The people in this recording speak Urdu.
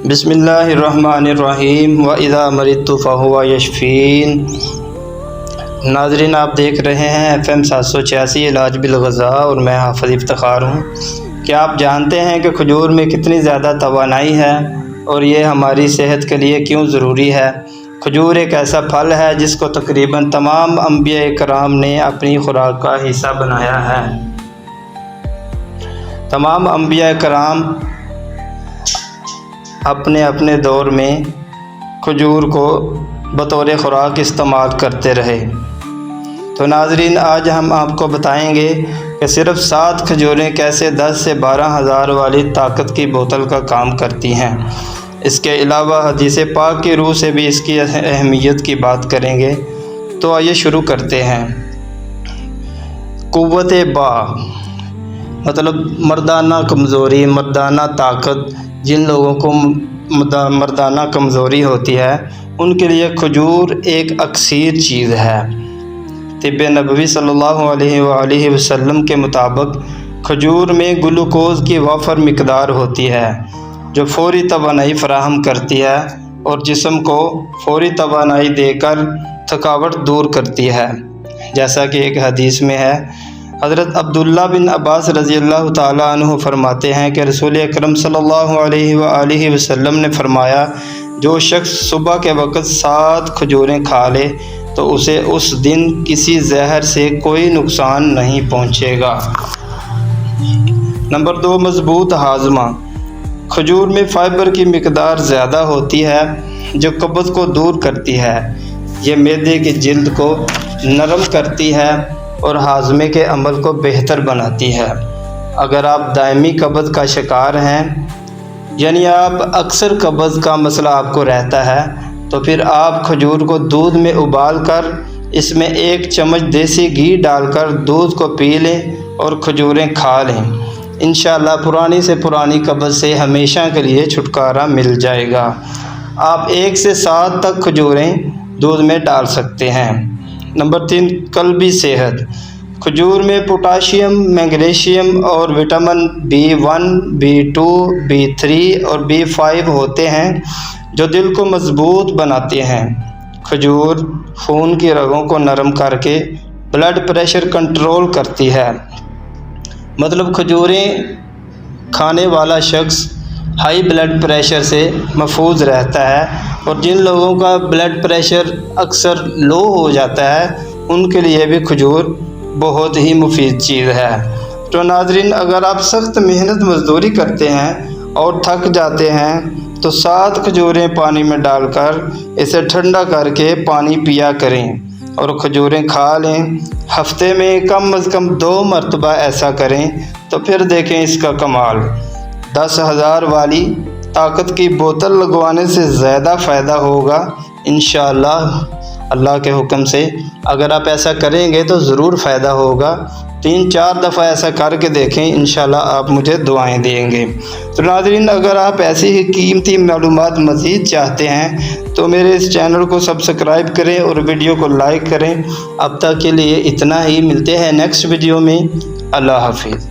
بسم اللہ الرحمن الرحیم وَإِذَا مَرِضْتُ فَهُوَ يَشْفِينِ۔ ناظرین، آپ دیکھ رہے ہیں FM 786 علاج بالغذاء اور میں حافظ افتخار ہوں۔ کیا آپ جانتے ہیں کہ کھجور میں کتنی زیادہ توانائی ہے اور یہ ہماری صحت کے لیے کیوں ضروری ہے؟ کھجور ایک ایسا پھل ہے جس کو تقریباً تمام انبیاء کرام نے اپنی خوراک کا حصہ بنایا ہے۔ تمام انبیاء کرام اپنے اپنے دور میں کھجور کو بطور خوراک استعمال کرتے رہے۔ تو ناظرین، آج ہم آپ کو بتائیں گے کہ صرف 7 کھجوریں کیسے 10 سے 12 ہزار والی طاقت کی بوتل کا کام کرتی ہیں۔ اس کے علاوہ حدیث پاک کی روح سے بھی اس کی اہمیت کی بات کریں گے۔ تو آئیے شروع کرتے ہیں۔ قوت با مطلب مردانہ کمزوری، مردانہ طاقت۔ جن لوگوں کو مردانہ کمزوری ہوتی ہے ان کے لیے کھجور ایک اکسیر چیز ہے۔ طب نبوی صلی اللہ علیہ وآلہ وسلم کے مطابق کھجور میں گلوکوز کی وافر مقدار ہوتی ہے جو فوری توانائی فراہم کرتی ہے اور جسم کو فوری توانائی دے کر تھکاوٹ دور کرتی ہے، جیسا کہ ایک حدیث میں ہے۔ حضرت عبداللہ بن عباس رضی اللہ تعالیٰ عنہ فرماتے ہیں کہ رسول اکرم صلی اللہ علیہ وآلہ وسلم نے فرمایا، جو شخص صبح کے وقت 7 کھجوریں کھا لے تو اسے اس دن کسی زہر سے کوئی نقصان نہیں پہنچے گا۔ نمبر 2، مضبوط ہاضمہ۔ کھجور میں فائبر کی مقدار زیادہ ہوتی ہے جو قبض کو دور کرتی ہے۔ یہ معدے کی جلد کو نرم کرتی ہے اور ہاضمے کے عمل کو بہتر بناتی ہے۔ اگر آپ دائمی قبض کا شکار ہیں، یعنی آپ اکثر قبض کا مسئلہ آپ کو رہتا ہے، تو پھر آپ کھجور کو دودھ میں ابال کر اس میں 1 چمچ دیسی گھی ڈال کر دودھ کو پی لیں اور کھجوریں کھا لیں۔ انشاءاللہ پرانی سے پرانی قبض سے ہمیشہ کے لیے چھٹکارا مل جائے گا۔ آپ 1 سے 7 تک کھجوریں دودھ میں ڈال سکتے ہیں۔ نمبر 3، قلبی صحت۔ کھجور میں پوٹاشیم، میگنیشیم اور وٹامن B1، B2، B3 اور B5 ہوتے ہیں جو دل کو مضبوط بناتے ہیں۔ کھجور خون کی رگوں کو نرم کر کے بلڈ پریشر کنٹرول کرتی ہے۔ مطلب کھجوریں کھانے والا شخص ہائی بلڈ پریشر سے محفوظ رہتا ہے، اور جن لوگوں کا بلڈ پریشر اکثر لو ہو جاتا ہے ان کے لیے بھی کھجور بہت ہی مفید چیز ہے۔ تو ناظرین، اگر آپ سخت محنت مزدوری کرتے ہیں اور تھک جاتے ہیں تو 7 کھجوریں پانی میں ڈال کر اسے ٹھنڈا کر کے پانی پیا کریں اور کھجوریں کھا لیں۔ ہفتے میں کم از کم 2 مرتبہ ایسا کریں تو پھر دیکھیں اس کا کمال۔ 10,000 والی طاقت کی بوتل لگوانے سے زیادہ فائدہ ہوگا انشاءاللہ اللہ کے حکم سے۔ اگر آپ ایسا کریں گے تو ضرور فائدہ ہوگا۔ 3-4 دفعہ ایسا کر کے دیکھیں، انشاءاللہ آپ مجھے دعائیں دیں گے۔ تو ناظرین، اگر آپ ایسی ہی قیمتی معلومات مزید چاہتے ہیں تو میرے اس چینل کو سبسکرائب کریں اور ویڈیو کو لائک کریں۔ اب تک کے لیے اتنا ہی، ملتے ہیں نیکسٹ ویڈیو میں۔ اللہ حافظ۔